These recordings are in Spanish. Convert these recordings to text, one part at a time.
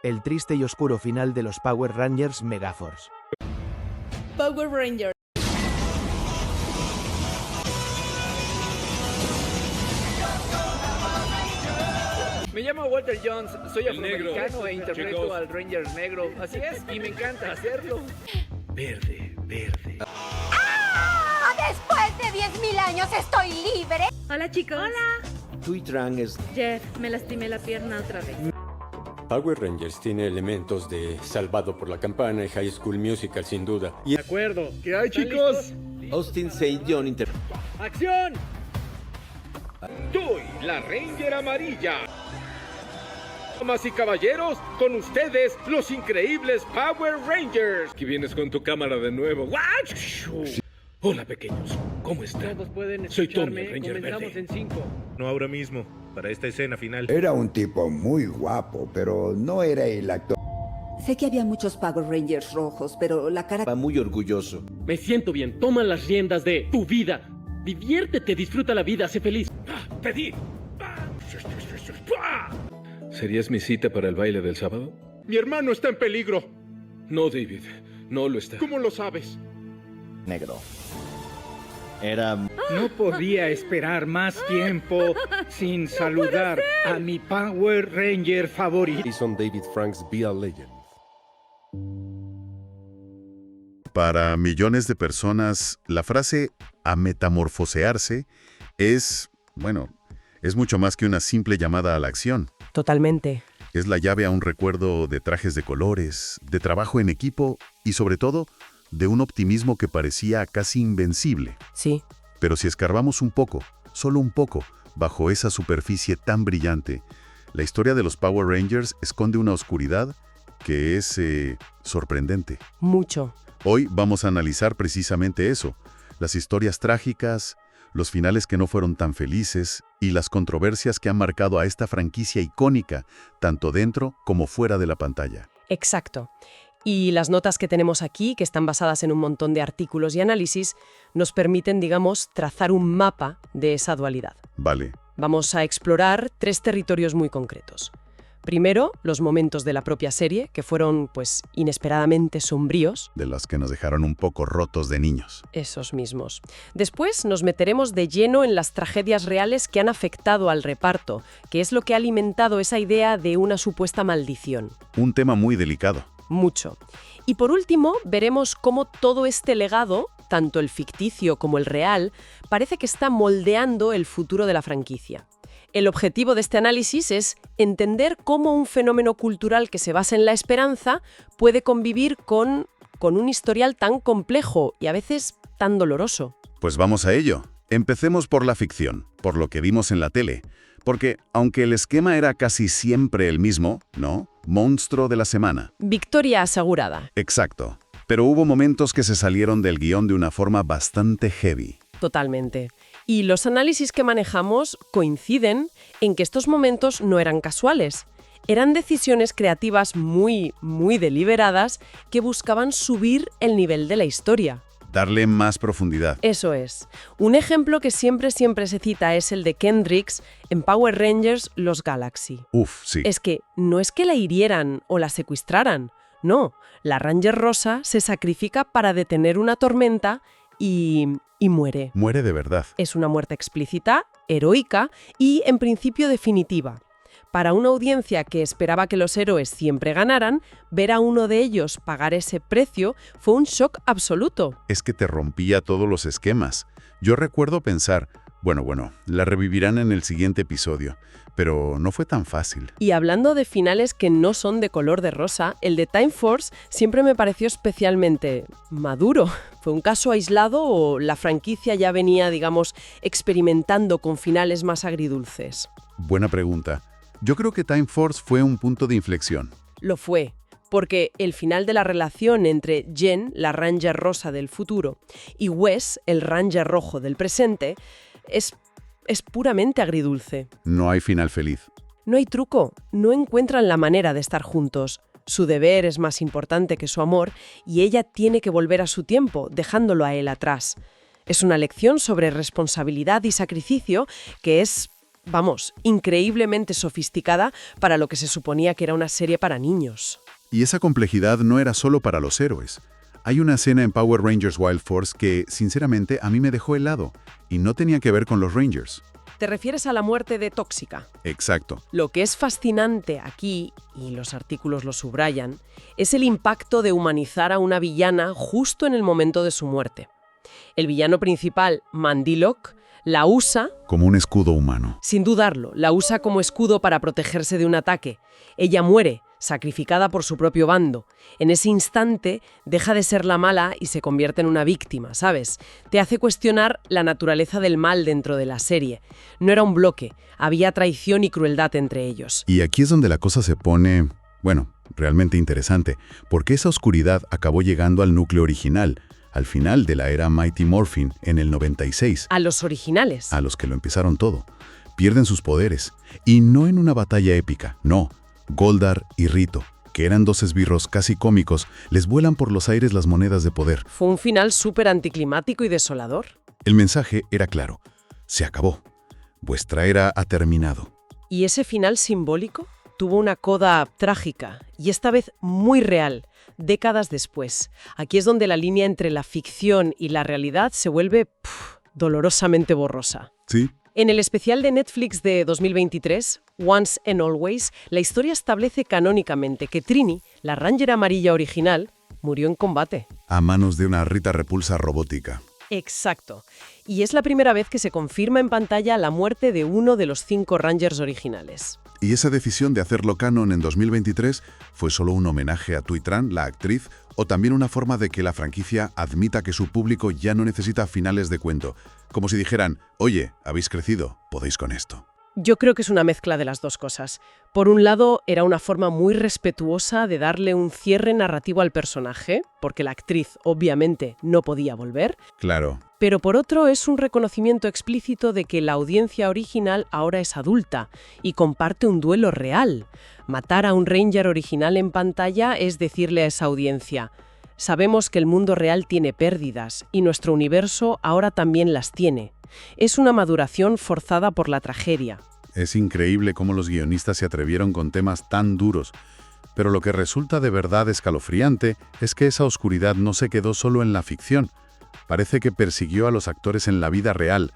El triste y oscuro final de los Power Rangers Megaforce. Power Ranger. Me llamo Walter Jones, soy El negro. afroamericano e interpreto Chicos. al Ranger negro. Así es, y me encanta hacerlo. Verde, verde. Después de 10.000 años estoy libre. Hola chicos. Hola. Tui-Trang es... Jeff, me lastimé la pierna otra vez. Power Rangers tiene elementos de Salvado por la Campana y High School Musical, sin duda. Y De acuerdo. ¿Qué hay, ¿Están chicos? Austin St. John ¡Acción! Soy la Ranger Amarilla. Damas y caballeros, con ustedes, los increíbles Power Rangers. Aquí vienes con tu cámara de nuevo. ¡Guau! Hola, pequeños. ¿Cómo están? Todos pueden Soy Tommy, escucharme. el Ranger Comenzamos verde. en 5. No ahora mismo, para esta escena final. Era un tipo muy guapo, pero no era el actor. Sé que había muchos Power Rangers rojos, pero la cara... va muy orgulloso. Me siento bien. Toma las riendas de tu vida. Diviértete, disfruta la vida, sé feliz. ¡Pedid! ¿Serías mi cita para el baile del sábado? Mi hermano está en peligro. No, David. No lo está. ¿Cómo lo sabes? Negro. Era... No podía esperar más tiempo sin saludar a mi Power Ranger favorito. Jason David Franks Be a Legend. Para millones de personas, la frase a metamorfosearse es, bueno, es mucho más que una simple llamada a la acción. Totalmente. Es la llave a un recuerdo de trajes de colores, de trabajo en equipo y, sobre todo, de un optimismo que parecía casi invencible. Sí. Pero si escarbamos un poco, solo un poco, bajo esa superficie tan brillante, la historia de los Power Rangers esconde una oscuridad que es sorprendente. Mucho. Hoy vamos a analizar precisamente eso, las historias trágicas, los finales que no fueron tan felices y las controversias que han marcado a esta franquicia icónica, tanto dentro como fuera de la pantalla. Exacto. Y las notas que tenemos aquí, que están basadas en un montón de artículos y análisis, nos permiten, digamos, trazar un mapa de esa dualidad. Vale. Vamos a explorar 3 territorios muy concretos. Primero, los momentos de la propia serie, que fueron, pues, inesperadamente sombríos. De los que nos dejaron un poco rotos de niños. Esos mismos. Después nos meteremos de lleno en las tragedias reales que han afectado al reparto, que es lo que ha alimentado esa idea de una supuesta maldición. Un tema muy delicado. Mucho. Y por último, veremos cómo todo este legado, tanto el ficticio como el real, parece que está moldeando el futuro de la franquicia. El objetivo de este análisis es entender cómo un fenómeno cultural que se basa en la esperanza puede convivir con un historial tan complejo y a veces tan doloroso. Pues vamos a ello. Empecemos por la ficción, por lo que vimos en la tele. Porque, aunque el esquema era casi siempre el mismo, ¿no? Monstruo de la semana. Victoria asegurada. Exacto. Pero hubo momentos que se salieron del guión de una forma bastante heavy. Totalmente. Y los análisis que manejamos coinciden en que estos momentos no eran casuales. Eran decisiones creativas muy, muy deliberadas que buscaban subir el nivel de la historia. Darle más profundidad. Eso es. Un ejemplo que siempre se cita es el de Kendricks en Power Rangers Los Galaxy. Uf, sí. Es que no es que la hirieran o la secuestraran. No, la Ranger Rosa se sacrifica para detener una tormenta y muere. Muere de verdad. Es una muerte explícita, heroica y, en principio, definitiva. Para una audiencia que esperaba que los héroes siempre ganaran, ver a uno de ellos pagar ese precio fue un shock absoluto. Es que te rompía todos los esquemas. Yo recuerdo pensar, bueno, la revivirán en el siguiente episodio, pero no fue tan fácil. Y hablando de finales que no son de color de rosa, el de Time Force siempre me pareció especialmente maduro. ¿Fue un caso aislado o la franquicia ya venía, digamos, experimentando con finales más agridulces? Buena pregunta. Yo creo que Time Force fue un punto de inflexión. Lo fue, porque el final de la relación entre Jen, la Ranger rosa del futuro, y Wes, el Ranger rojo del presente, es puramente agridulce. No hay final feliz. No hay truco, no encuentran la manera de estar juntos. Su deber es más importante que su amor y ella tiene que volver a su tiempo, dejándolo a él atrás. Es una lección sobre responsabilidad y sacrificio que es vamos, increíblemente sofisticada para lo que se suponía que era una serie para niños. Y esa complejidad no era solo para los héroes. Hay una escena en Power Rangers Wild Force que, sinceramente, a mí me dejó helado, y no tenía que ver con los Rangers. ¿Te refieres a la muerte de Tóxica? Exacto. Lo que es fascinante aquí, y los artículos lo subrayan, es el impacto de humanizar a una villana justo en el momento de su muerte. El villano principal, Mandilok, la usa... Como un escudo humano. Sin dudarlo, la usa como escudo para protegerse de un ataque. Ella muere, sacrificada por su propio bando. En ese instante deja de ser la mala y se convierte en una víctima, ¿sabes? Te hace cuestionar la naturaleza del mal dentro de la serie. No era un bloque, había traición y crueldad entre ellos. Y aquí es donde la cosa se pone, bueno, realmente interesante, porque esa oscuridad acabó llegando al núcleo original, al final de la era Mighty Morphin en el 96. A los originales. A los que lo empezaron todo. Pierden sus poderes. Y no en una batalla épica, no. Goldar y Rito, que eran dos esbirros casi cómicos, les vuelan por los aires las monedas de poder. Fue un final súper anticlimático y desolador. El mensaje era claro. Se acabó. Vuestra era ha terminado. Y ese final simbólico tuvo una coda trágica, y esta vez muy real, décadas después. Aquí es donde la línea entre la ficción y la realidad se vuelve dolorosamente borrosa. Sí. En el especial de Netflix de 2023, Once and Always, la historia establece canónicamente que Trini, la Ranger amarilla original, murió en combate. A manos de una Rita Repulsa robótica. Exacto. Y es la primera vez que se confirma en pantalla la muerte de uno de los 5 Rangers originales. Y esa decisión de hacerlo canon en 2023 fue solo un homenaje a Thuy Tran, la actriz, o también una forma de que la franquicia admita que su público ya no necesita finales de cuento. Como si dijeran, oye, habéis crecido, podéis con esto. Yo creo que es una mezcla de las dos cosas. Por un lado, era una forma muy respetuosa de darle un cierre narrativo al personaje, porque la actriz, obviamente, no podía volver. Claro. Pero por otro, es un reconocimiento explícito de que la audiencia original ahora es adulta y comparte un duelo real. Matar a un Ranger original en pantalla es decirle a esa audiencia: sabemos que el mundo real tiene pérdidas y nuestro universo ahora también las tiene. Es una maduración forzada por la tragedia. Es increíble cómo los guionistas se atrevieron con temas tan duros. Pero lo que resulta de verdad escalofriante es que esa oscuridad no se quedó solo en la ficción. Parece que persiguió a los actores en la vida real.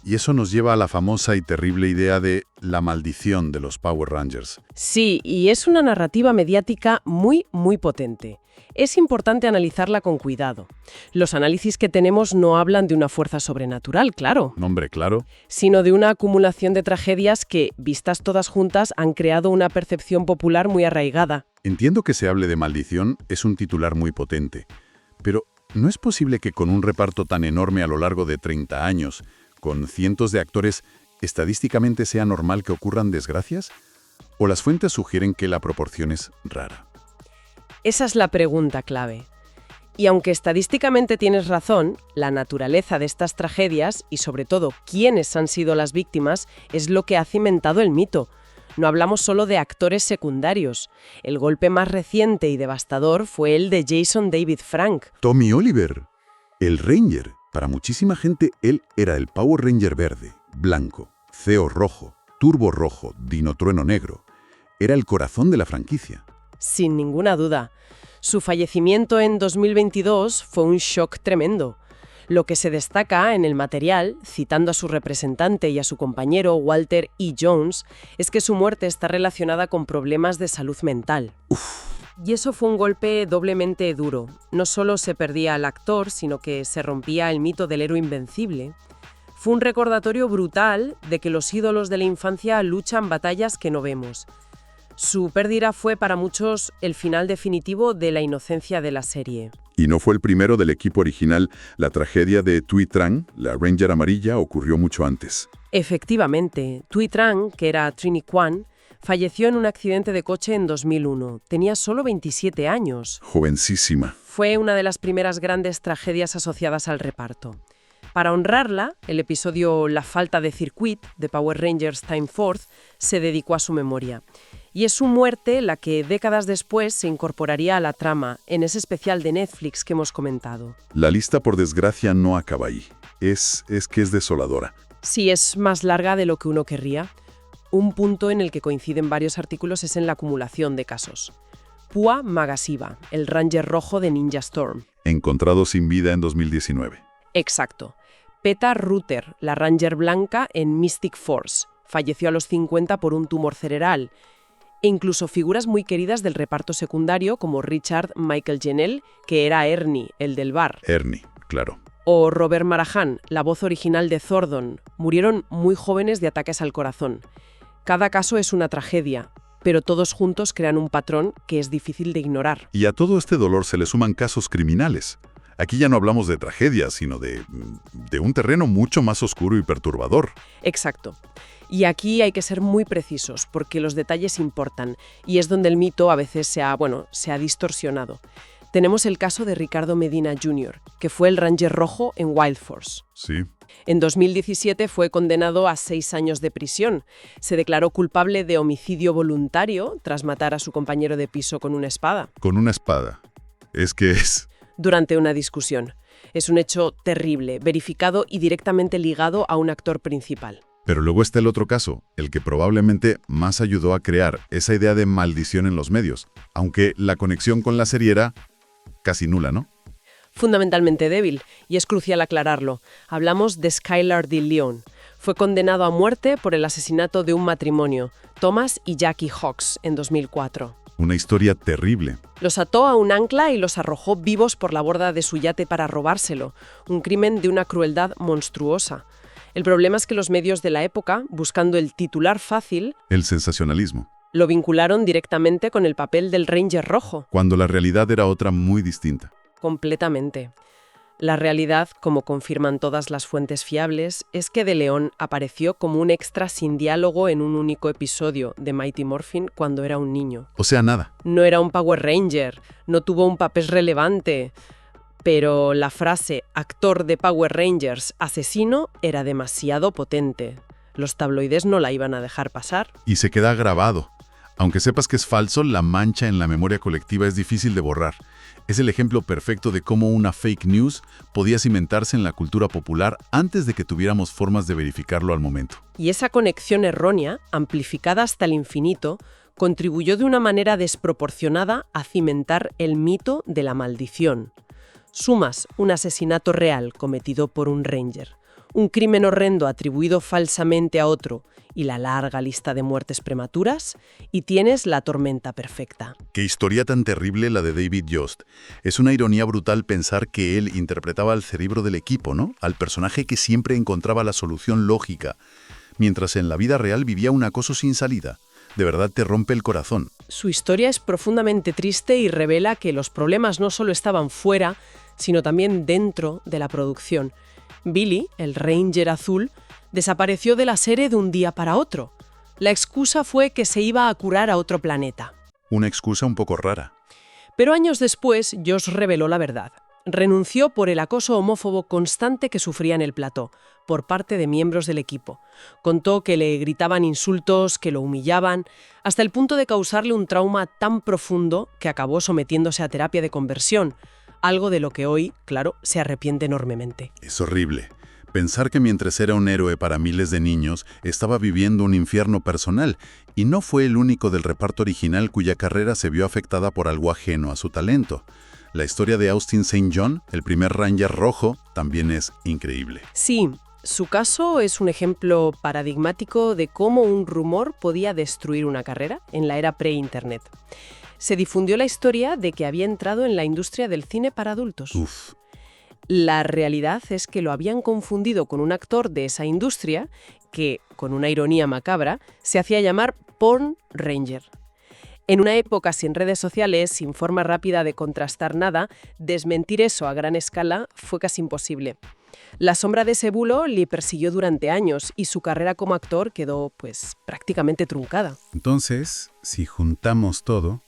Y eso nos lleva a la famosa y terrible idea de la maldición de los Power Rangers. Sí, y es una narrativa mediática muy potente. Es importante analizarla con cuidado. Los análisis que tenemos no hablan de una fuerza sobrenatural, claro. Nombre claro. Sino de una acumulación de tragedias que, vistas todas juntas, han creado una percepción popular muy arraigada. Entiendo que se hable de maldición, es un titular muy potente. Pero, ¿no es posible que con un reparto tan enorme a lo largo de 30 años, con cientos de actores, estadísticamente sea normal que ocurran desgracias? ¿O las fuentes sugieren que la proporción es rara? Esa es la pregunta clave. Y aunque estadísticamente tienes razón, la naturaleza de estas tragedias, y sobre todo quiénes han sido las víctimas, es lo que ha cimentado el mito. No hablamos solo de actores secundarios. El golpe más reciente y devastador fue el de Jason David Frank. Tommy Oliver, el Ranger. Para muchísima gente, él era el Power Ranger verde, blanco, Zeo rojo, Turbo rojo, Dino Trueno negro. Era el corazón de la franquicia. Sin ninguna duda. Su fallecimiento en 2022 fue un shock tremendo. Lo que se destaca en el material, citando a su representante y a su compañero Walter E. Jones, es que su muerte está relacionada con problemas de salud mental. Y eso fue un golpe doblemente duro. No solo se perdía al actor, sino que se rompía el mito del héroe invencible. Fue un recordatorio brutal de que los ídolos de la infancia luchan batallas que no vemos. Su pérdida fue para muchos el final definitivo de la inocencia de la serie. Y no fue el primero del equipo original. La tragedia de Thuy Tran, la Ranger amarilla, ocurrió mucho antes. Efectivamente, Thuy Tran, que era Trini Kwan, falleció en un accidente de coche en 2001. Tenía solo 27 años. Jovencísima. Fue una de las primeras grandes tragedias asociadas al reparto. Para honrarla, el episodio La falta de circuit de Power Rangers Time Force se dedicó a su memoria. Y es su muerte la que décadas después se incorporaría a la trama en ese especial de Netflix que hemos comentado. La lista, por desgracia, no acaba ahí. Es que es desoladora. Sí, es más larga de lo que uno querría. Un punto en el que coinciden varios artículos es en la acumulación de casos. Pua Magasiva, el Ranger rojo de Ninja Storm. Encontrado sin vida en 2019. Exacto. Peta Ruther, la Ranger blanca en Mystic Force. Falleció a los 50 por un tumor cerebral. E incluso figuras muy queridas del reparto secundario como Richard Michael Jennell, que era Ernie, el del bar. Ernie, claro. O Robert Marahan, la voz original de Zordon. Murieron muy jóvenes de ataques al corazón. Cada caso es una tragedia, pero todos juntos crean un patrón que es difícil de ignorar. Y a todo este dolor se le suman casos criminales. Aquí ya no hablamos de tragedias, sino de un terreno mucho más oscuro y perturbador. Exacto. Y aquí hay que ser muy precisos, porque los detalles importan, y es donde el mito a veces se ha distorsionado. Tenemos el caso de Ricardo Medina Jr., que fue el Ranger rojo en Wild Force. Sí. En 2017 fue condenado a 6 años de prisión. Se declaró culpable de homicidio voluntario tras matar a su compañero de piso con una espada. Con una espada. Es... Durante una discusión. Es un hecho terrible, verificado y directamente ligado a un actor principal. Pero luego está el otro caso, el que probablemente más ayudó a crear esa idea de maldición en los medios, aunque la conexión con la serie era casi nula, ¿no? Fundamentalmente débil, y es crucial aclararlo. Hablamos de Skylar DeLeon. Fue condenado a muerte por el asesinato de un matrimonio, Thomas y Jackie Hawks, en 2004. Una historia terrible. Los ató a un ancla y los arrojó vivos por la borda de su yate para robárselo, un crimen de una crueldad monstruosa. El problema es que los medios de la época, buscando el titular fácil, el sensacionalismo, lo vincularon directamente con el papel del Ranger rojo. Cuando la realidad era otra muy distinta. Completamente. La realidad, como confirman todas las fuentes fiables, es que DeLeon apareció como un extra sin diálogo en un único episodio de Mighty Morphin cuando era un niño. O sea, nada. No era un Power Ranger, no tuvo un papel relevante. Pero la frase actor de Power Rangers asesino era demasiado potente. Los tabloides no la iban a dejar pasar. Y se queda grabado. Aunque sepas que es falso, la mancha en la memoria colectiva es difícil de borrar. Es el ejemplo perfecto de cómo una fake news podía cimentarse en la cultura popular antes de que tuviéramos formas de verificarlo al momento. Y esa conexión errónea, amplificada hasta el infinito, contribuyó de una manera desproporcionada a cimentar el mito de la maldición. Sumas un asesinato real cometido por un Ranger, un crimen horrendo atribuido falsamente a otro y la larga lista de muertes prematuras, y tienes la tormenta perfecta. Qué historia tan terrible la de David Yost. Es una ironía brutal pensar que él interpretaba al cerebro del equipo, ¿no? Al personaje que siempre encontraba la solución lógica, mientras en la vida real vivía un acoso sin salida. De verdad te rompe el corazón. Su historia es profundamente triste y revela que los problemas no solo estaban fuera, sino también dentro de la producción. Billy, el Ranger azul, desapareció de la serie de un día para otro. La excusa fue que se iba a curar a otro planeta. Una excusa un poco rara. Pero años después, Josh reveló la verdad. Renunció por el acoso homófobo constante que sufría en el plató, por parte de miembros del equipo. Contó que le gritaban insultos, que lo humillaban, hasta el punto de causarle un trauma tan profundo que acabó sometiéndose a terapia de conversión, algo de lo que hoy, claro, se arrepiente enormemente. Es horrible. Pensar que mientras era un héroe para miles de niños, estaba viviendo un infierno personal, y no fue el único del reparto original cuya carrera se vio afectada por algo ajeno a su talento. La historia de Austin St. John, el primer Ranger rojo, también es increíble. Sí, su caso es un ejemplo paradigmático de cómo un rumor podía destruir una carrera en la era pre-internet. Se difundió la historia de que había entrado en la industria del cine para adultos. Uf. La realidad es que lo habían confundido con un actor de esa industria que, con una ironía macabra, se hacía llamar Porn Ranger. En una época sin redes sociales, sin forma rápida de contrastar nada, desmentir eso a gran escala fue casi imposible. La sombra de ese bulo le persiguió durante años y su carrera como actor quedó, prácticamente truncada. Entonces, si juntamos todo,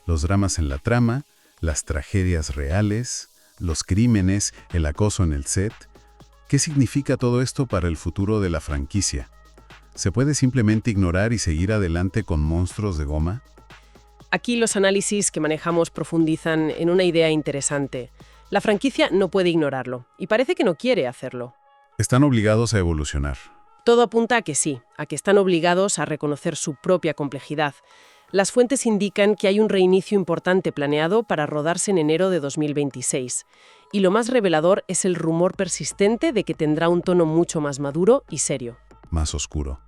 los dramas en la trama, las tragedias reales, los crímenes, el acoso en el set, ¿qué significa todo esto para el futuro de la franquicia? ¿Se puede simplemente ignorar y seguir adelante con monstruos de goma? Aquí los análisis que manejamos profundizan en una idea interesante. La franquicia no puede ignorarlo, y parece que no quiere hacerlo. Están obligados a evolucionar. Todo apunta a que sí, a que están obligados a reconocer su propia complejidad. Las fuentes indican que hay un reinicio importante planeado para rodarse en enero de 2026. Y lo más revelador es el rumor persistente de que tendrá un tono mucho más maduro y serio. Más oscuro.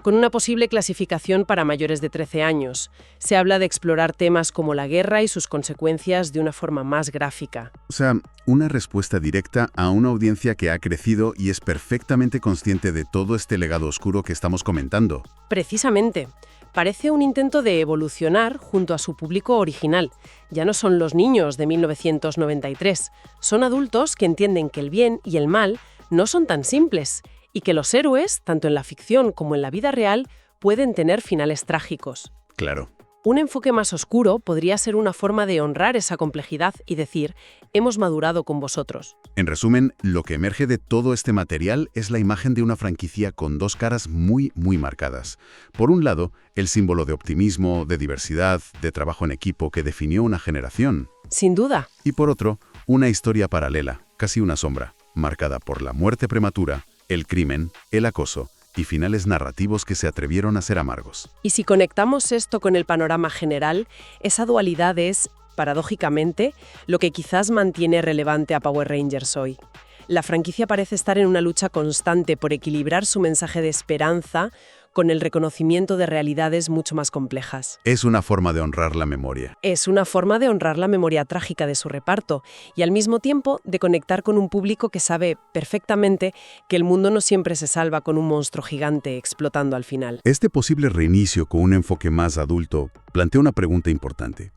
Con una posible clasificación para mayores de 13 años. Se habla de explorar temas como la guerra y sus consecuencias de una forma más gráfica. O sea, una respuesta directa a una audiencia que ha crecido y es perfectamente consciente de todo este legado oscuro que estamos comentando. Precisamente. Parece un intento de evolucionar junto a su público original. Ya no son los niños de 1993. Son adultos que entienden que el bien y el mal no son tan simples y que los héroes, tanto en la ficción como en la vida real, pueden tener finales trágicos. Claro. Un enfoque más oscuro podría ser una forma de honrar esa complejidad y decir, hemos madurado con vosotros. En resumen, lo que emerge de todo este material es la imagen de una franquicia con dos caras muy marcadas. Por un lado, el símbolo de optimismo, de diversidad, de trabajo en equipo que definió una generación. Sin duda. Y por otro, una historia paralela, casi una sombra, marcada por la muerte prematura, el crimen, el acoso y finales narrativos que se atrevieron a ser amargos. Y si conectamos esto con el panorama general, esa dualidad es, paradójicamente, lo que quizás mantiene relevante a Power Rangers hoy. La franquicia parece estar en una lucha constante por equilibrar su mensaje de esperanza con el reconocimiento de realidades mucho más complejas. Es una forma de honrar la memoria. Es una forma de honrar la memoria trágica de su reparto y al mismo tiempo de conectar con un público que sabe perfectamente que el mundo no siempre se salva con un monstruo gigante explotando al final. Este posible reinicio con un enfoque más adulto plantea una pregunta importante.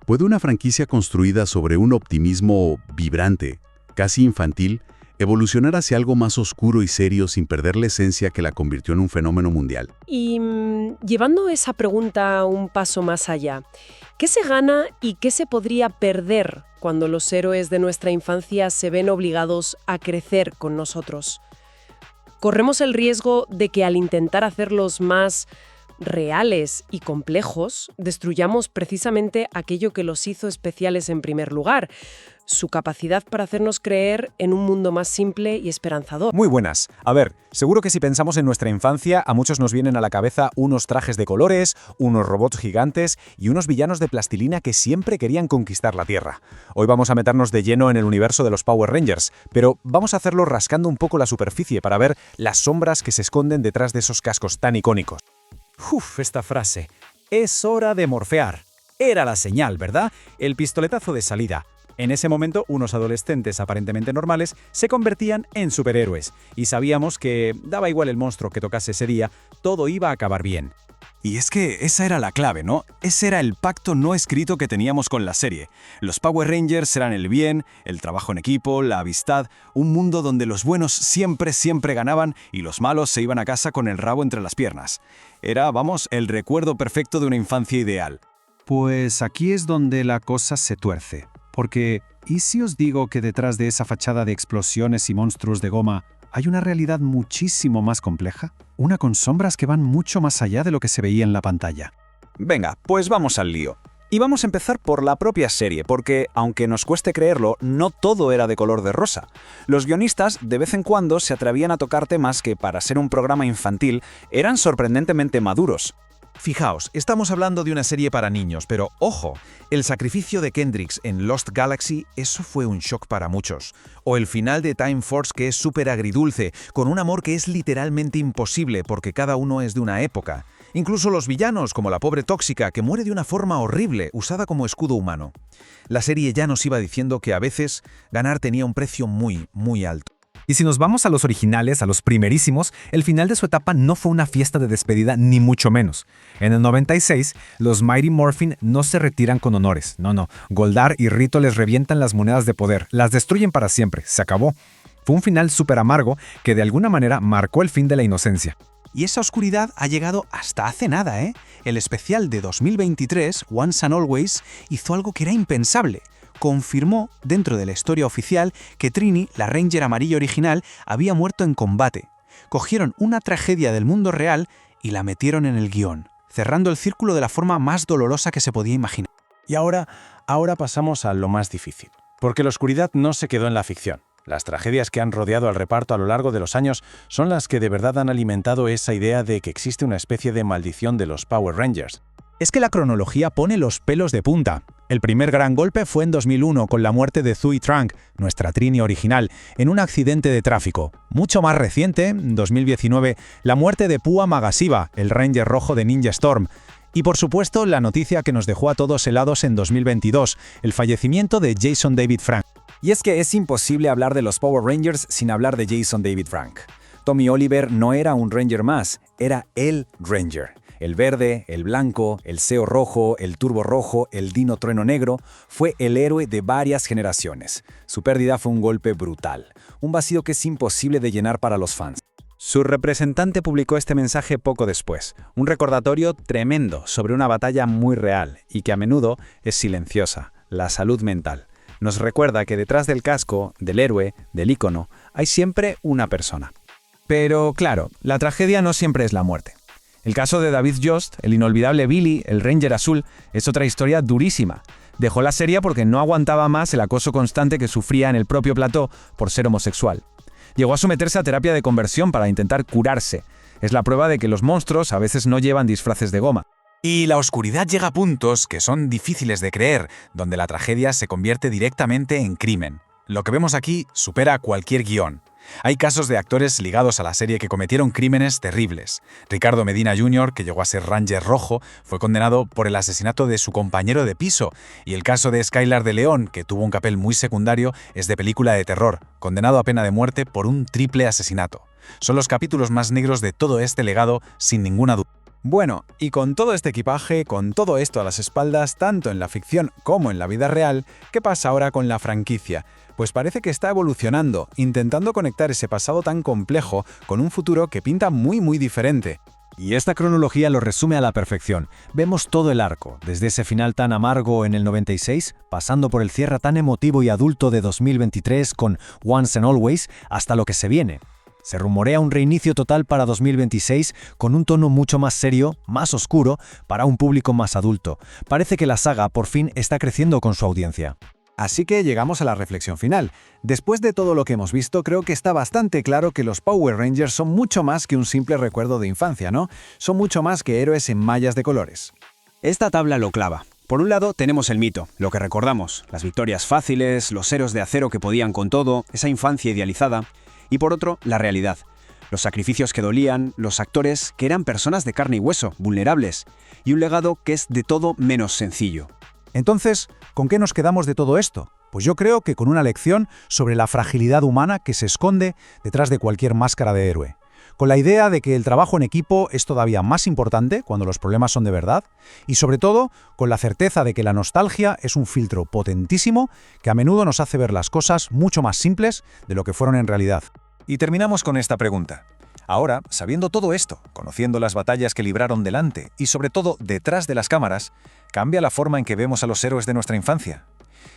¿Puede una franquicia construida sobre un optimismo vibrante, casi infantil, evolucionar hacia algo más oscuro y serio sin perder la esencia que la convirtió en un fenómeno mundial? Y llevando esa pregunta un paso más allá, ¿qué se gana y qué se podría perder cuando los héroes de nuestra infancia se ven obligados a crecer con nosotros? Corremos el riesgo de que al intentar hacerlos más reales y complejos, destruyamos precisamente aquello que los hizo especiales en primer lugar, su capacidad para hacernos creer en un mundo más simple y esperanzador. Muy buenas. A ver, seguro que si pensamos en nuestra infancia, a muchos nos vienen a la cabeza unos trajes de colores, unos robots gigantes y unos villanos de plastilina que siempre querían conquistar la Tierra. Hoy vamos a meternos de lleno en el universo de los Power Rangers, pero vamos a hacerlo rascando un poco la superficie para ver las sombras que se esconden detrás de esos cascos tan icónicos. Esta frase. Es hora de morfear. Era la señal, ¿verdad? El pistoletazo de salida. En ese momento, unos adolescentes aparentemente normales se convertían en superhéroes, y sabíamos que, daba igual el monstruo que tocase ese día, todo iba a acabar bien. Y es que esa era la clave, ¿no? Ese era el pacto no escrito que teníamos con la serie. Los Power Rangers eran el bien, el trabajo en equipo, la amistad, un mundo donde los buenos siempre ganaban y los malos se iban a casa con el rabo entre las piernas. Era, el recuerdo perfecto de una infancia ideal. Pues aquí es donde la cosa se tuerce. Porque, ¿y si os digo que detrás de esa fachada de explosiones y monstruos de goma hay una realidad muchísimo más compleja? Una con sombras que van mucho más allá de lo que se veía en la pantalla. Venga, pues vamos al lío. Y vamos a empezar por la propia serie, porque, aunque nos cueste creerlo, no todo era de color de rosa. Los guionistas, de vez en cuando, se atrevían a tocar temas que, para ser un programa infantil, eran sorprendentemente maduros. Fijaos, estamos hablando de una serie para niños, pero ojo, el sacrificio de Kendrix en Lost Galaxy, eso fue un shock para muchos. O el final de Time Force, que es súper agridulce, con un amor que es literalmente imposible porque cada uno es de una época. Incluso los villanos, como la pobre Tóxica, que muere de una forma horrible, usada como escudo humano. La serie ya nos iba diciendo que a veces ganar tenía un precio muy alto. Y si nos vamos a los originales, a los primerísimos, el final de su etapa no fue una fiesta de despedida ni mucho menos. En el 96, los Mighty Morphin no se retiran con honores. No. Goldar y Rito les revientan las monedas de poder, las destruyen para siempre, se acabó. Fue un final súper amargo que de alguna manera marcó el fin de la inocencia. Y esa oscuridad ha llegado hasta hace nada, ¿eh? El especial de 2023, Once and Always, hizo algo que era impensable. Confirmó, dentro de la historia oficial, que Trini, la Ranger amarilla original, había muerto en combate. Cogieron una tragedia del mundo real y la metieron en el guión, cerrando el círculo de la forma más dolorosa que se podía imaginar. Y ahora pasamos a lo más difícil. Porque la oscuridad no se quedó en la ficción. Las tragedias que han rodeado al reparto a lo largo de los años son las que de verdad han alimentado esa idea de que existe una especie de maldición de los Power Rangers. Es que la cronología pone los pelos de punta. El primer gran golpe fue en 2001 con la muerte de Thuy Trang, nuestra Trini original, en un accidente de tráfico. Mucho más reciente, en 2019, la muerte de Pua Magasiva, el Ranger rojo de Ninja Storm. Y por supuesto, la noticia que nos dejó a todos helados en 2022, el fallecimiento de Jason David Frank. Y es que es imposible hablar de los Power Rangers sin hablar de Jason David Frank. Tommy Oliver no era un Ranger más, era el Ranger. El verde, el blanco, el Zeo rojo, el Turbo rojo, el Dino Trueno negro, fue el héroe de varias generaciones. Su pérdida fue un golpe brutal, un vacío que es imposible de llenar para los fans. Su representante publicó este mensaje poco después, un recordatorio tremendo sobre una batalla muy real y que a menudo es silenciosa, la salud mental. Nos recuerda que detrás del casco, del héroe, del ícono, hay siempre una persona. Pero claro, la tragedia no siempre es la muerte. El caso de David Yost, el inolvidable Billy, el Ranger azul, es otra historia durísima. Dejó la serie porque no aguantaba más el acoso constante que sufría en el propio plató por ser homosexual. Llegó a someterse a terapia de conversión para intentar curarse. Es la prueba de que los monstruos a veces no llevan disfraces de goma. Y la oscuridad llega a puntos que son difíciles de creer, donde la tragedia se convierte directamente en crimen. Lo que vemos aquí supera cualquier guión. Hay casos de actores ligados a la serie que cometieron crímenes terribles. Ricardo Medina Jr., que llegó a ser Ranger rojo, fue condenado por el asesinato de su compañero de piso. Y el caso de Skylar de León, que tuvo un papel muy secundario, es de película de terror, condenado a pena de muerte por un triple asesinato. Son los capítulos más negros de todo este legado, sin ninguna duda. Bueno, y con todo este equipaje, con todo esto a las espaldas, tanto en la ficción como en la vida real, ¿qué pasa ahora con la franquicia? Pues parece que está evolucionando, intentando conectar ese pasado tan complejo con un futuro que pinta muy diferente. Y esta cronología lo resume a la perfección. Vemos todo el arco, desde ese final tan amargo en el 96, pasando por el cierre tan emotivo y adulto de 2023 con Once and Always, hasta lo que se viene. Se rumorea un reinicio total para 2026 con un tono mucho más serio, más oscuro, para un público más adulto. Parece que la saga por fin está creciendo con su audiencia. Así que llegamos a la reflexión final. Después de todo lo que hemos visto, creo que está bastante claro que los Power Rangers son mucho más que un simple recuerdo de infancia, ¿no? Son mucho más que héroes en mallas de colores. Esta tabla lo clava. Por un lado tenemos el mito, lo que recordamos, las victorias fáciles, los héroes de acero que podían con todo, esa infancia idealizada. Y por otro, la realidad. Los sacrificios que dolían, los actores que eran personas de carne y hueso, vulnerables, y un legado que es de todo menos sencillo. Entonces, ¿con qué nos quedamos de todo esto? Pues yo creo que con una lección sobre la fragilidad humana que se esconde detrás de cualquier máscara de héroe. Con la idea de que el trabajo en equipo es todavía más importante cuando los problemas son de verdad, y sobre todo con la certeza de que la nostalgia es un filtro potentísimo que a menudo nos hace ver las cosas mucho más simples de lo que fueron en realidad. Y terminamos con esta pregunta. Ahora, sabiendo todo esto, conociendo las batallas que libraron delante y sobre todo detrás de las cámaras, ¿cambia la forma en que vemos a los héroes de nuestra infancia?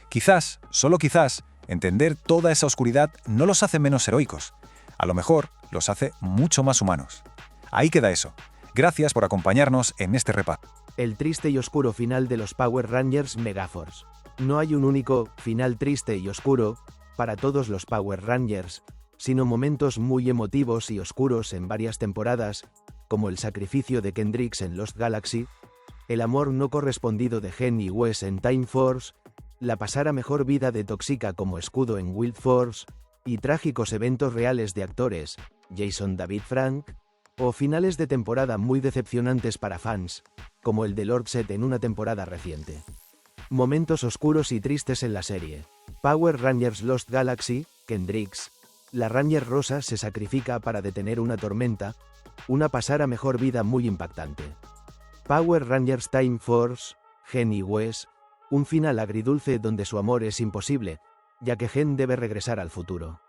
Quizás, solo quizás, entender toda esa oscuridad no los hace menos heroicos. A lo mejor los hace mucho más humanos. Ahí queda eso. Gracias por acompañarnos en este repaso. El triste y oscuro final de los Power Rangers Megaforce. No hay un único final triste y oscuro para todos los Power Rangers, sino momentos muy emotivos y oscuros en varias temporadas, como el sacrificio de Kendrix en Lost Galaxy, el amor no correspondido de Gen y Wes en Time Force, la pasar a mejor vida de Toxica como escudo en Wild Force, y trágicos eventos reales de actores, Jason David Frank, o finales de temporada muy decepcionantes para fans, como el de Lord Zed en una temporada reciente. Momentos oscuros y tristes en la serie. Power Rangers Lost Galaxy, Kendrix. La Ranger rosa se sacrifica para detener una tormenta, una pasar a mejor vida muy impactante. Power Rangers Time Force, Gen y Wes. Un final agridulce donde su amor es imposible, ya que Gen debe regresar al futuro.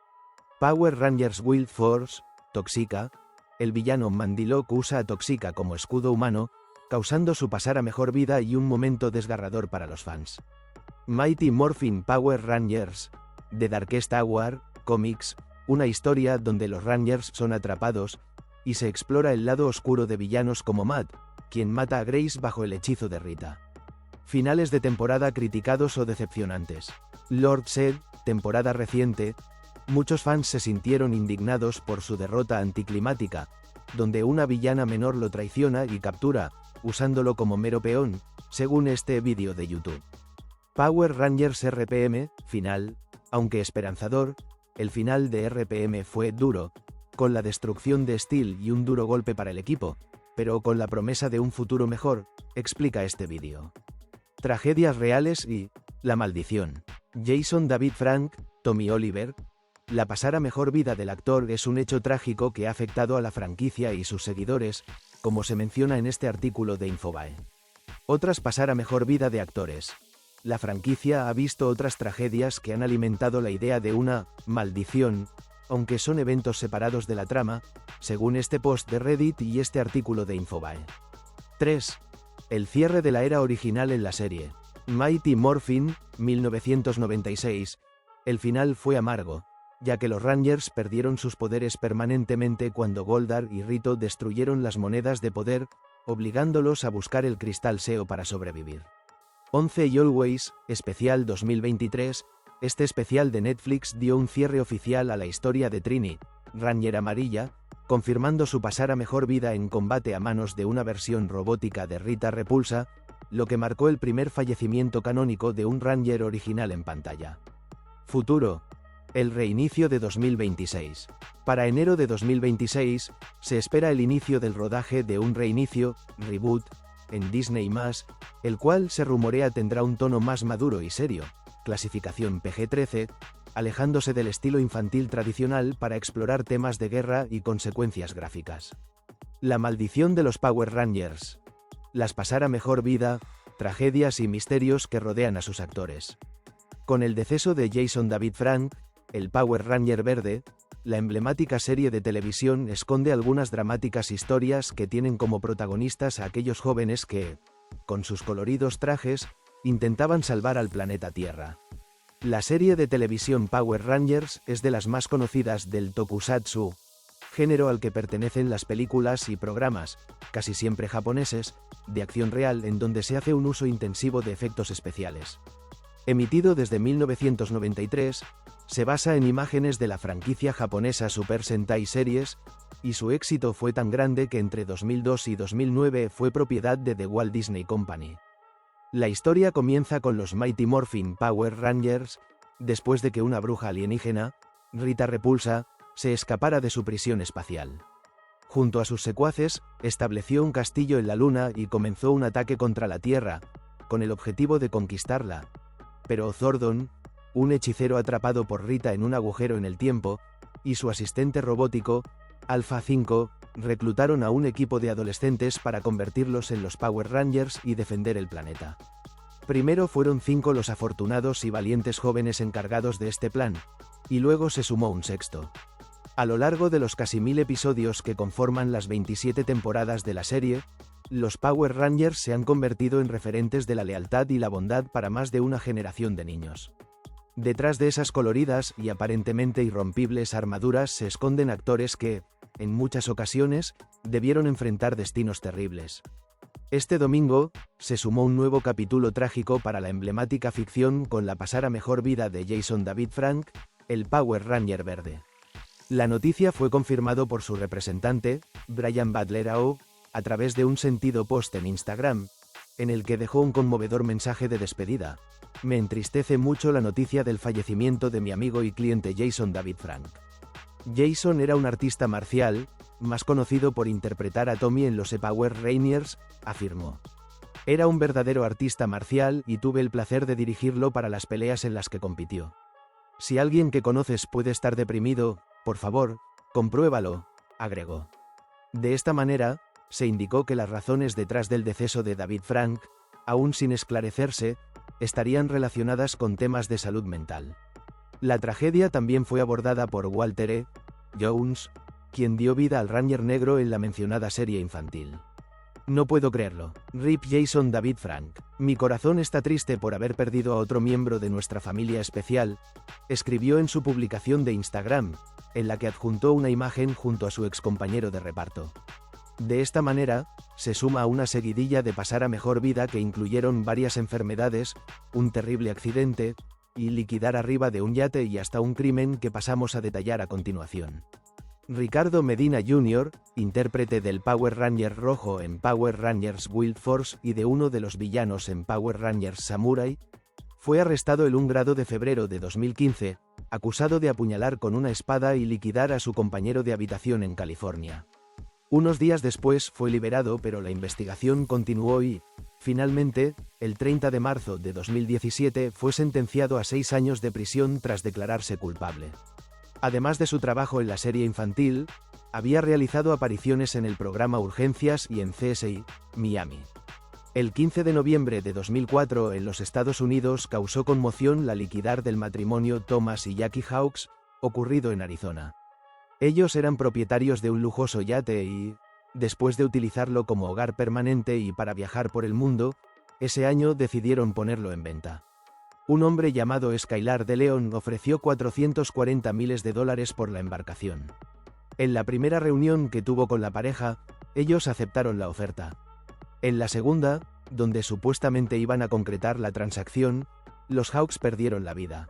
Power Rangers Wild Force, Toxica. El villano Mandilok usa a Toxica como escudo humano, causando su pasar a mejor vida y un momento desgarrador para los fans. Mighty Morphin Power Rangers, The Darkest Hour, Comics, una historia donde los Rangers son atrapados, y se explora el lado oscuro de villanos como Matt, quien mata a Grace bajo el hechizo de Rita. Finales de temporada criticados o decepcionantes. Lord Zed, temporada reciente. Muchos fans se sintieron indignados por su derrota anticlimática, donde una villana menor lo traiciona y captura, usándolo como mero peón, según este vídeo de YouTube. Power Rangers RPM, final. Aunque esperanzador, el final de RPM fue duro, con la destrucción de Steel y un duro golpe para el equipo, pero con la promesa de un futuro mejor, explica este vídeo. Tragedias reales y la maldición. Jason David Frank, Tommy Oliver. La pasar a mejor vida del actor es un hecho trágico que ha afectado a la franquicia y sus seguidores, como se menciona en este artículo de Infobae. Otras pasar a mejor vida de actores. La franquicia ha visto otras tragedias que han alimentado la idea de una maldición, aunque son eventos separados de la trama, según este post de Reddit y este artículo de Infobae. 3. El cierre de la era original en la serie. Mighty Morphin, 1996. El final fue amargo, ya que los Rangers perdieron sus poderes permanentemente cuando Goldar y Rito destruyeron las monedas de poder, obligándolos a buscar el cristal SEO para sobrevivir. 11 y Always, especial 2023, este especial de Netflix dio un cierre oficial a la historia de Trini, Ranger amarilla, confirmando su pasar a mejor vida en combate a manos de una versión robótica de Rita Repulsa, lo que marcó el primer fallecimiento canónico de un Ranger original en pantalla. Futuro. El reinicio de 2026. Para enero de 2026, se espera el inicio del rodaje de un reinicio, reboot, en Disney+, el cual se rumorea tendrá un tono más maduro y serio, clasificación PG-13, alejándose del estilo infantil tradicional para explorar temas de guerra y consecuencias gráficas. La maldición de los Power Rangers. Las pasar a mejor vida, tragedias y misterios que rodean a sus actores. Con el deceso de Jason David Frank, el Power Ranger verde, la emblemática serie de televisión esconde algunas dramáticas historias que tienen como protagonistas a aquellos jóvenes que, con sus coloridos trajes, intentaban salvar al planeta Tierra. La serie de televisión Power Rangers es de las más conocidas del tokusatsu, género al que pertenecen las películas y programas, casi siempre japoneses, de acción real en donde se hace un uso intensivo de efectos especiales. Emitido desde 1993, se basa en imágenes de la franquicia japonesa Super Sentai Series, y su éxito fue tan grande que entre 2002 y 2009 fue propiedad de The Walt Disney Company. La historia comienza con los Mighty Morphin Power Rangers, después de que una bruja alienígena, Rita Repulsa, se escapara de su prisión espacial. Junto a sus secuaces, estableció un castillo en la Luna y comenzó un ataque contra la Tierra, con el objetivo de conquistarla. Pero Zordon, un hechicero atrapado por Rita en un agujero en el tiempo, y su asistente robótico, Alpha 5, reclutaron a un equipo de adolescentes para convertirlos en los Power Rangers y defender el planeta. Primero fueron 5 los afortunados y valientes jóvenes encargados de este plan, y luego se sumó un sexto. A lo largo de los casi 1000 episodios que conforman las 27 temporadas de la serie, los Power Rangers se han convertido en referentes de la lealtad y la bondad para más de una generación de niños. Detrás de esas coloridas y aparentemente irrompibles armaduras se esconden actores que, en muchas ocasiones, debieron enfrentar destinos terribles. Este domingo, se sumó un nuevo capítulo trágico para la emblemática ficción con la pasar a mejor vida de Jason David Frank, el Power Ranger verde. La noticia fue confirmado por su representante, Brian Butler, a través de un sentido post en Instagram, en el que dejó un conmovedor mensaje de despedida. Me entristece mucho la noticia del fallecimiento de mi amigo y cliente Jason David Frank. Jason era un artista marcial, más conocido por interpretar a Tommy en los Power Rangers, afirmó. Era un verdadero artista marcial y tuve el placer de dirigirlo para las peleas en las que compitió. Si alguien que conoces puede estar deprimido, por favor, compruébalo, agregó. De esta manera, se indicó que las razones detrás del deceso de David Frank, aún sin esclarecerse, estarían relacionadas con temas de salud mental. La tragedia también fue abordada por Walter E. Jones, quien dio vida al Ranger negro en la mencionada serie infantil. No puedo creerlo. RIP Jason David Frank. Mi corazón está triste por haber perdido a otro miembro de nuestra familia especial, escribió en su publicación de Instagram, en la que adjuntó una imagen junto a su excompañero de reparto. De esta manera, se suma a una seguidilla de pasar a mejor vida que incluyeron varias enfermedades, un terrible accidente, y liquidar arriba de un yate y hasta un crimen que pasamos a detallar a continuación. Ricardo Medina Jr., intérprete del Power Ranger rojo en Power Rangers Wild Force y de uno de los villanos en Power Rangers Samurai, fue arrestado el 1 de febrero de 2015, acusado de apuñalar con una espada y liquidar a su compañero de habitación en California. Unos días después fue liberado, pero la investigación continuó y, finalmente, el 30 de marzo de 2017 fue sentenciado a 6 años de prisión tras declararse culpable. Además de su trabajo en la serie infantil, había realizado apariciones en el programa Urgencias y en CSI, Miami. El 15 de noviembre de 2004 en los Estados Unidos causó conmoción la liquidar del matrimonio Thomas y Jackie Hawks, ocurrido en Arizona. Ellos eran propietarios de un lujoso yate y, después de utilizarlo como hogar permanente y para viajar por el mundo, ese año decidieron ponerlo en venta. Un hombre llamado Skylar de Leon ofreció $440,000 por la embarcación. En la primera reunión que tuvo con la pareja, ellos aceptaron la oferta. En la segunda, donde supuestamente iban a concretar la transacción, los Hawks perdieron la vida.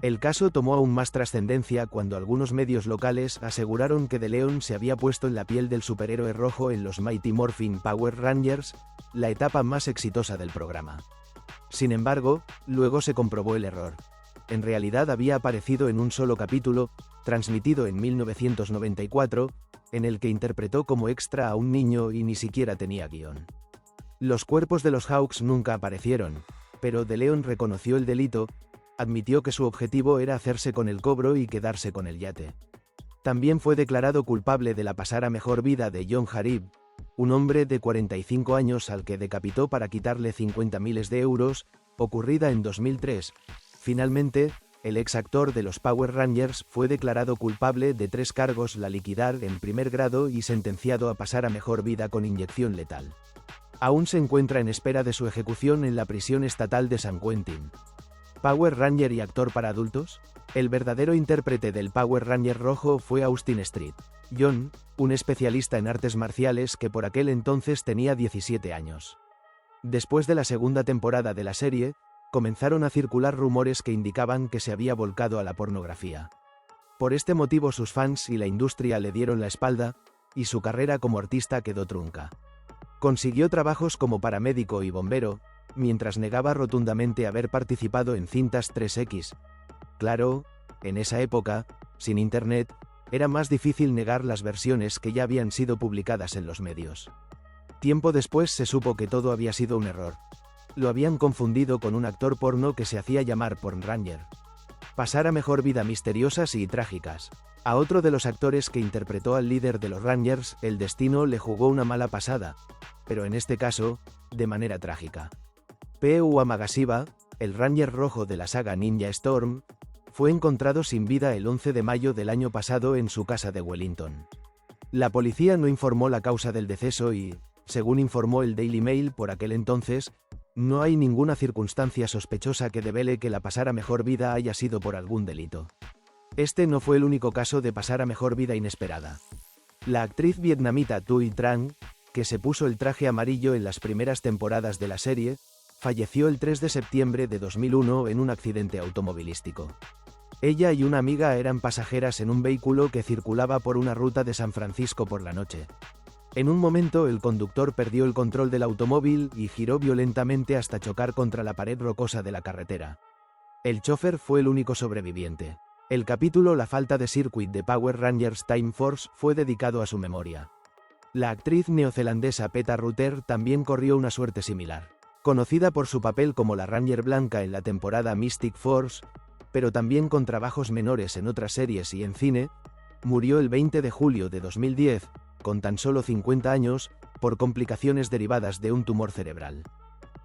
El caso tomó aún más trascendencia cuando algunos medios locales aseguraron que de Leon se había puesto en la piel del superhéroe rojo en los Mighty Morphin Power Rangers, la etapa más exitosa del programa. Sin embargo, luego se comprobó el error. En realidad había aparecido en un solo capítulo, transmitido en 1994, en el que interpretó como extra a un niño y ni siquiera tenía guión. Los cuerpos de los Hawks nunca aparecieron, pero de Leon reconoció el delito, admitió que su objetivo era hacerse con el cobro y quedarse con el yate. También fue declarado culpable de la pasar a mejor vida de John Harib, un hombre de 45 años al que decapitó para quitarle 50.000 euros, ocurrida en 2003. Finalmente, el ex actor de los Power Rangers fue declarado culpable de 3 cargos: la liquidar en primer grado y sentenciado a pasar a mejor vida con inyección letal. Aún se encuentra en espera de su ejecución en la prisión estatal de San Quentin. ¿Power Ranger y actor para adultos? El verdadero intérprete del Power Ranger rojo fue Austin Street John, un especialista en artes marciales que por aquel entonces tenía 17 años. Después de la segunda temporada de la serie, comenzaron a circular rumores que indicaban que se había volcado a la pornografía. Por este motivo sus fans y la industria le dieron la espalda, y su carrera como artista quedó trunca. Consiguió trabajos como paramédico y bombero, mientras negaba rotundamente haber participado en cintas 3X. Claro, en esa época, sin internet, era más difícil negar las versiones que ya habían sido publicadas en los medios. Tiempo después se supo que todo había sido un error. Lo habían confundido con un actor porno que se hacía llamar Porn Ranger. Pasar a mejor vida misteriosas y trágicas. A otro de los actores que interpretó al líder de los Rangers, el destino le jugó una mala pasada, pero en este caso, de manera trágica. P.U. Amagasiba, el Ranger rojo de la saga Ninja Storm, fue encontrado sin vida el 11 de mayo del año pasado en su casa de Wellington. La policía no informó la causa del deceso y, según informó el Daily Mail por aquel entonces, no hay ninguna circunstancia sospechosa que devele que la pasar a mejor vida haya sido por algún delito. Este no fue el único caso de pasar a mejor vida inesperada. La actriz vietnamita Thuy Trang, que se puso el traje amarillo en las primeras temporadas de la serie, falleció el 3 de septiembre de 2001 en un accidente automovilístico. Ella y una amiga eran pasajeras en un vehículo que circulaba por una ruta de San Francisco por la noche. En un momento el conductor perdió el control del automóvil y giró violentamente hasta chocar contra la pared rocosa de la carretera. El chofer fue el único sobreviviente. El capítulo La falta de circuit de Power Rangers Time Force fue dedicado a su memoria. La actriz neozelandesa Peta Rutter también corrió una suerte similar. Conocida por su papel como la Ranger blanca en la temporada Mystic Force, pero también con trabajos menores en otras series y en cine, murió el 20 de julio de 2010, con tan solo 50 años, por complicaciones derivadas de un tumor cerebral.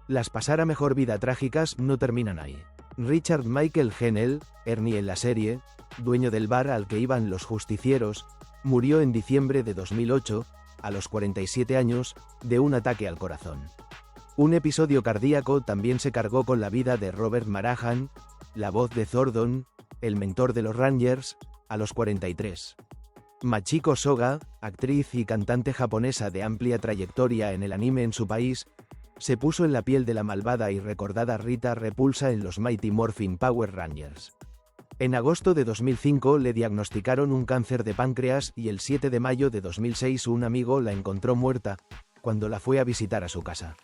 Las pasar a mejor vida trágicas no terminan ahí. Richard Michael Hennell, Ernie en la serie, dueño del bar al que iban los justicieros, murió en diciembre de 2008, a los 47 años, de un ataque al corazón. Un episodio cardíaco también se cargó con la vida de Robert Marahan, la voz de Zordon, el mentor de los Rangers, a los 43. Machiko Soga, actriz y cantante japonesa de amplia trayectoria en el anime en su país, Se puso en la piel de la malvada y recordada Rita Repulsa en los Mighty Morphin Power Rangers. En agosto de 2005 le diagnosticaron un cáncer de páncreas y el 7 de mayo de 2006 un amigo la encontró muerta cuando la fue a visitar a su casa.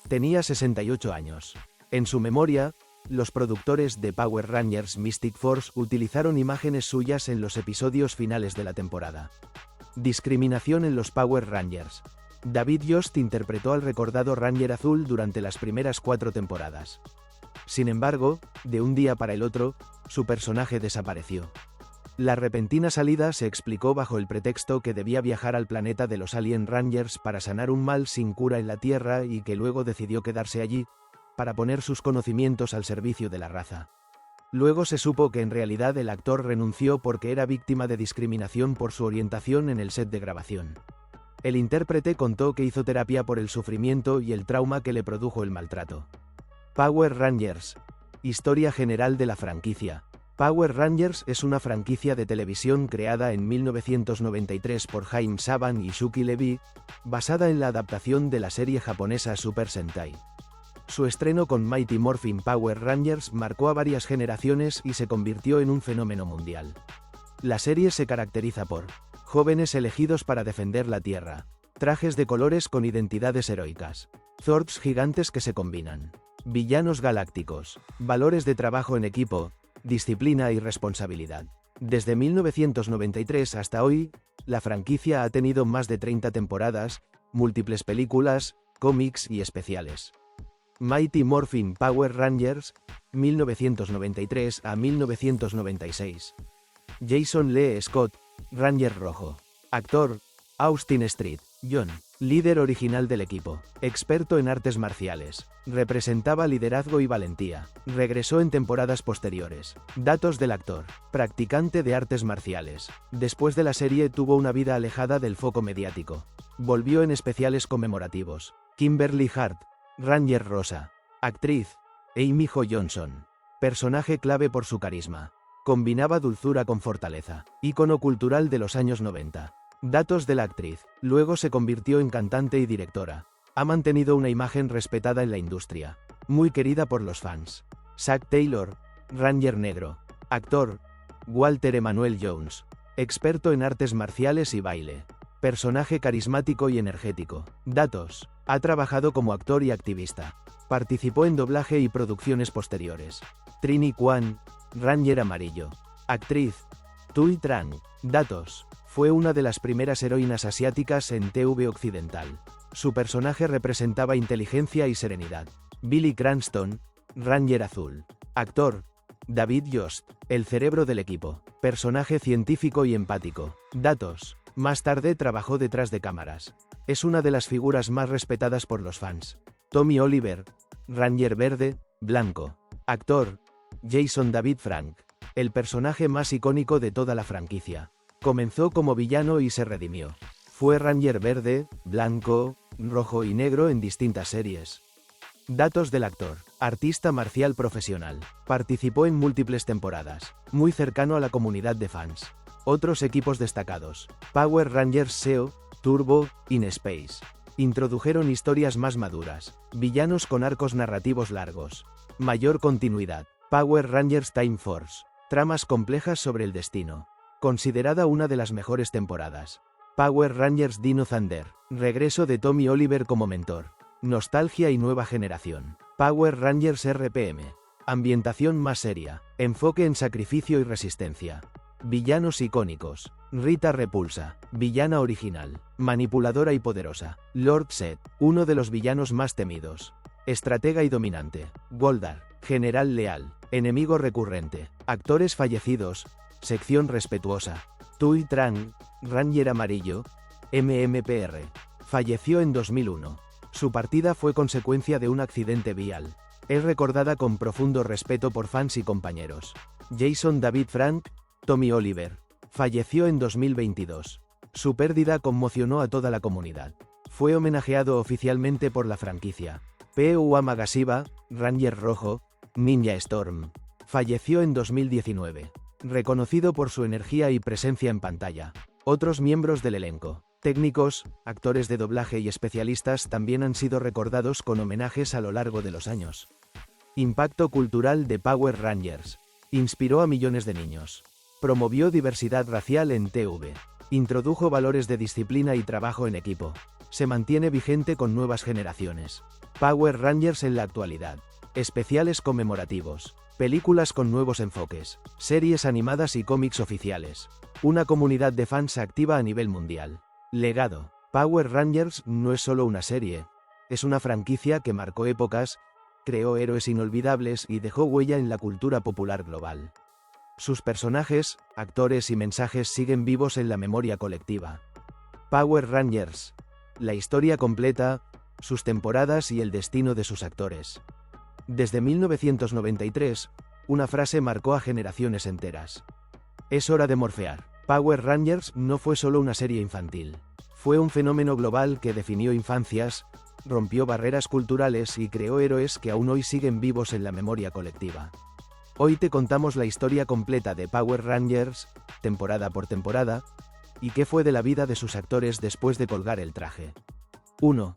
Tenía 68 años. En su memoria, los productores de Power Rangers Mystic Force utilizaron imágenes suyas en los episodios finales de la temporada. Discriminación en los Power Rangers. David Yost interpretó al recordado Ranger Azul durante las primeras 4 temporadas. Sin embargo, de un día para el otro, su personaje desapareció. La repentina salida se explicó bajo el pretexto que debía viajar al planeta de los Alien Rangers para sanar un mal sin cura en la Tierra y que luego decidió quedarse allí, para poner sus conocimientos al servicio de la raza. Luego se supo que en realidad el actor renunció porque era víctima de discriminación por su orientación en el set de grabación. El intérprete contó que hizo terapia por el sufrimiento y el trauma que le produjo el maltrato. Power Rangers. Historia general de la franquicia. Power Rangers es una franquicia de televisión creada en 1993 por Haim Saban y Shuki Levy, basada en la adaptación de la serie japonesa Super Sentai. Su estreno con Mighty Morphin Power Rangers marcó a varias generaciones y se convirtió en un fenómeno mundial. La serie se caracteriza por jóvenes elegidos para defender la Tierra, trajes de colores con identidades heroicas, Zords gigantes que se combinan, villanos galácticos, valores de trabajo en equipo, disciplina y responsabilidad. Desde 1993 hasta hoy, la franquicia ha tenido más de 30 temporadas, múltiples películas, cómics y especiales. Mighty Morphin Power Rangers, 1993 a 1996. Jason Lee Scott, Ranger Rojo. Actor, Austin Street. John, líder original del equipo. Experto en artes marciales. Representaba liderazgo y valentía. Regresó en temporadas posteriores. Datos del actor. Practicante de artes marciales. Después de la serie tuvo una vida alejada del foco mediático. Volvió en especiales conmemorativos. Kimberly Hart, Ranger Rosa. Actriz, Amy Jo Johnson. Personaje clave por su carisma. Combinaba dulzura con fortaleza. Ícono cultural de los años 90. Datos de la actriz. Luego se convirtió en cantante y directora. Ha mantenido una imagen respetada en la industria. Muy querida por los fans. Zack Taylor, Ranger Negro. Actor, Walter Emanuel Jones. Experto en artes marciales y baile. Personaje carismático y energético. Datos. Ha trabajado como actor y activista. Participó en doblaje y producciones posteriores. Trini Kwan, Ranger Amarillo. Actriz, Tui Trang. Datos. Fue una de las primeras heroínas asiáticas en TV occidental. Su personaje representaba inteligencia y serenidad. Billy Cranston, Ranger Azul. Actor, David Yost. El cerebro del equipo. Personaje científico y empático. Datos. Más tarde trabajó detrás de cámaras. Es una de las figuras más respetadas por los fans. Tommy Oliver, Ranger Verde, Blanco. Actor, Jason David Frank. El personaje más icónico de toda la franquicia. Comenzó como villano y se redimió. Fue Ranger Verde, Blanco, Rojo y Negro en distintas series. Datos del actor. Artista marcial profesional. Participó en múltiples temporadas. Muy cercano a la comunidad de fans. Otros equipos destacados. Power Rangers SEO, Turbo, In Space. Introdujeron historias más maduras. Villanos con arcos narrativos largos. Mayor continuidad. Power Rangers Time Force. Tramas complejas sobre el destino. Considerada una de las mejores temporadas. Power Rangers Dino Thunder. Regreso de Tommy Oliver como mentor. Nostalgia y nueva generación. Power Rangers RPM. Ambientación más seria. Enfoque en sacrificio y resistencia. Villanos icónicos. Rita Repulsa. Villana original. Manipuladora y poderosa. Lord Zed. Uno de los villanos más temidos. Estratega y dominante. Goldar. General leal. Enemigo recurrente. Actores fallecidos. Sección respetuosa. Tui Trang, Ranger Amarillo, MMPR. Falleció en 2001. Su partida fue consecuencia de un accidente vial. Es recordada con profundo respeto por fans y compañeros. Jason David Frank, Tommy Oliver. Falleció en 2022. Su pérdida conmocionó a toda la comunidad. Fue homenajeado oficialmente por la franquicia. P.U.A. Magasiva, Ranger Rojo, Ninja Storm. Falleció en 2019. Reconocido por su energía y presencia en pantalla. Otros miembros del elenco. Técnicos, actores de doblaje y especialistas también han sido recordados con homenajes a lo largo de los años. Impacto cultural de Power Rangers. Inspiró a millones de niños. Promovió diversidad racial en TV. Introdujo valores de disciplina y trabajo en equipo. Se mantiene vigente con nuevas generaciones. Power Rangers en la actualidad. Especiales conmemorativos. Películas con nuevos enfoques. Series animadas y cómics oficiales. Una comunidad de fans activa a nivel mundial. Legado. Power Rangers no es solo una serie. Es una franquicia que marcó épocas, creó héroes inolvidables y dejó huella en la cultura popular global. Sus personajes, actores y mensajes siguen vivos en la memoria colectiva. Power Rangers. La historia completa, sus temporadas y el destino de sus actores. Desde 1993, una frase marcó a generaciones enteras. Es hora de morfear. Power Rangers no fue solo una serie infantil. Fue un fenómeno global que definió infancias, rompió barreras culturales y creó héroes que aún hoy siguen vivos en la memoria colectiva. Hoy te contamos la historia completa de Power Rangers, temporada por temporada, y qué fue de la vida de sus actores después de colgar el traje. 1.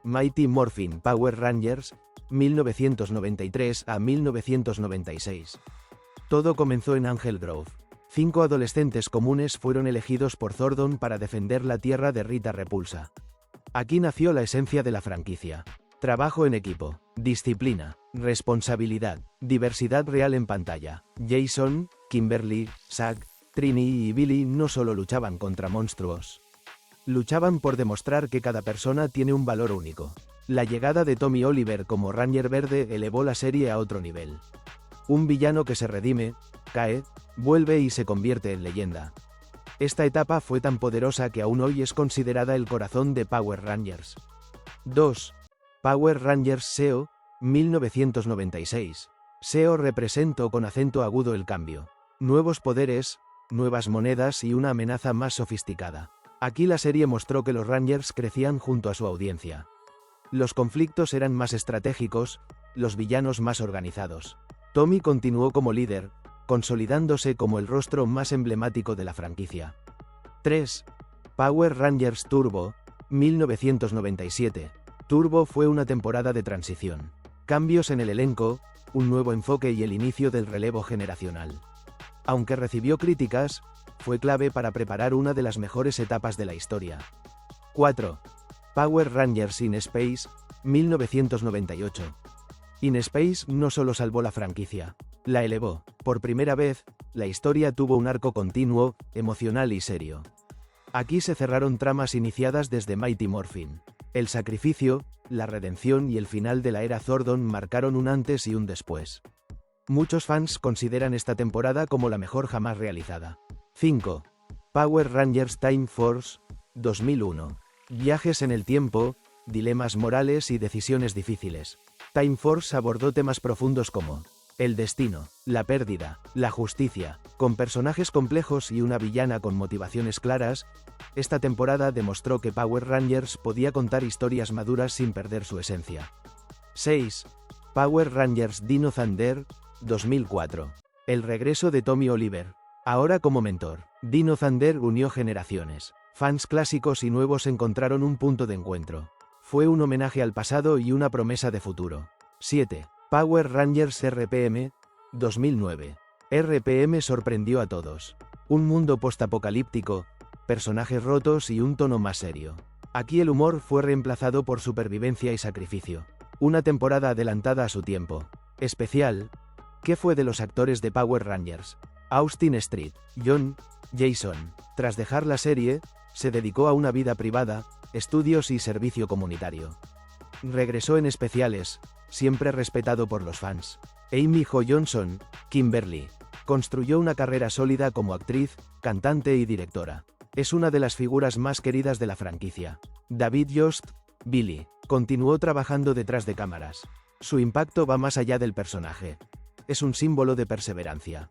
Mighty Morphin Power Rangers, 1993 a 1996. Todo comenzó en Angel Grove. 5 adolescentes comunes fueron elegidos por Zordon para defender la Tierra de Rita Repulsa. Aquí nació la esencia de la franquicia. Trabajo en equipo, disciplina, responsabilidad, diversidad real en pantalla. Jason, Kimberly, Zack, Trini y Billy no solo luchaban contra monstruos. Luchaban por demostrar que cada persona tiene un valor único. La llegada de Tommy Oliver como Ranger Verde elevó la serie a otro nivel. Un villano que se redime, cae, vuelve y se convierte en leyenda. Esta etapa fue tan poderosa que aún hoy es considerada el corazón de Power Rangers. 2. Power Rangers SEO, 1996. SEO representó con acento agudo el cambio. Nuevos poderes, nuevas monedas y una amenaza más sofisticada. Aquí la serie mostró que los Rangers crecían junto a su audiencia. Los conflictos eran más estratégicos, los villanos más organizados. Tommy continuó como líder, consolidándose como el rostro más emblemático de la franquicia. 3. Power Rangers Turbo, 1997. Turbo fue una temporada de transición. Cambios en el elenco, un nuevo enfoque y el inicio del relevo generacional. Aunque recibió críticas, fue clave para preparar una de las mejores etapas de la historia. 4. Power Rangers in Space, 1998. In Space no solo salvó la franquicia, la elevó. Por primera vez, la historia tuvo un arco continuo, emocional y serio. Aquí se cerraron tramas iniciadas desde Mighty Morphin. El sacrificio, la redención y el final de la era Zordon marcaron un antes y un después. Muchos fans consideran esta temporada como la mejor jamás realizada. 5. Power Rangers Time Force, 2001. Viajes en el tiempo, dilemas morales y decisiones difíciles. Time Force abordó temas profundos como el destino, la pérdida, la justicia. Con personajes complejos y una villana con motivaciones claras, esta temporada demostró que Power Rangers podía contar historias maduras sin perder su esencia. 6. Power Rangers Dino Thunder, 2004. El regreso de Tommy Oliver. Ahora como mentor, Dino Thunder unió generaciones. Fans clásicos y nuevos encontraron un punto de encuentro. Fue un homenaje al pasado y una promesa de futuro. 7. Power Rangers RPM, 2009. RPM sorprendió a todos. Un mundo postapocalíptico, personajes rotos y un tono más serio. Aquí el humor fue reemplazado por supervivencia y sacrificio. Una temporada adelantada a su tiempo. Especial. ¿Qué fue de los actores de Power Rangers? Austin Street, John, Jason. Tras dejar la serie, se dedicó a una vida privada, estudios y servicio comunitario. Regresó en especiales, siempre respetado por los fans. Amy Jo Johnson, Kimberly. Construyó una carrera sólida como actriz, cantante y directora. Es una de las figuras más queridas de la franquicia. David Yost, Billy. Continuó trabajando detrás de cámaras. Su impacto va más allá del personaje. Es un símbolo de perseverancia.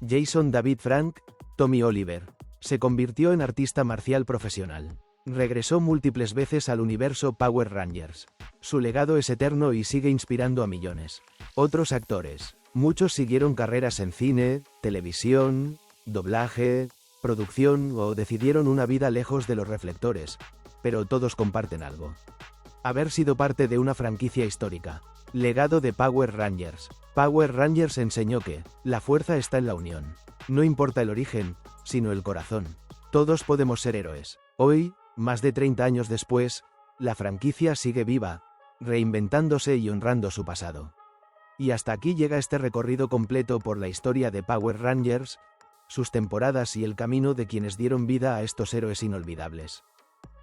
Jason David Frank, Tommy Oliver. Se convirtió en artista marcial profesional. Regresó múltiples veces al universo Power Rangers. Su legado es eterno y sigue inspirando a millones. Otros actores. Muchos siguieron carreras en cine, televisión, doblaje. producción o decidieron una vida lejos de los reflectores, pero todos comparten algo. Haber sido parte de una franquicia histórica. Legado de Power Rangers. Power Rangers enseñó que la fuerza está en la unión. No importa el origen, sino el corazón. Todos podemos ser héroes. Hoy, más de 30 años después, la franquicia sigue viva, reinventándose y honrando su pasado. Y hasta aquí llega este recorrido completo por la historia de Power Rangers, sus temporadas y el camino de quienes dieron vida a estos héroes inolvidables.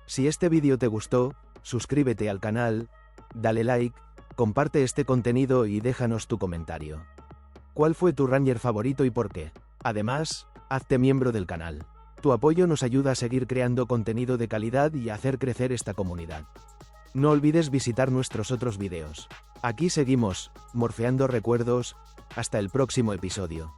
Si este vídeo te gustó, suscríbete al canal, dale like, comparte este contenido y déjanos tu comentario. ¿Cuál fue tu Ranger favorito y por qué? Además, hazte miembro del canal. Tu apoyo nos ayuda a seguir creando contenido de calidad y a hacer crecer esta comunidad. No olvides visitar nuestros otros vídeos. Aquí seguimos, morfeando recuerdos. Hasta el próximo episodio.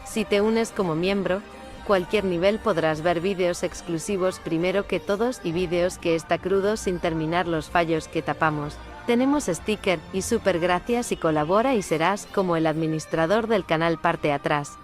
Si te unes como miembro, cualquier nivel podrás ver vídeos exclusivos primero que todos y vídeos que está crudo sin terminar los fallos que tapamos. Tenemos sticker y super gracias y colabora y serás como el administrador del canal parte atrás.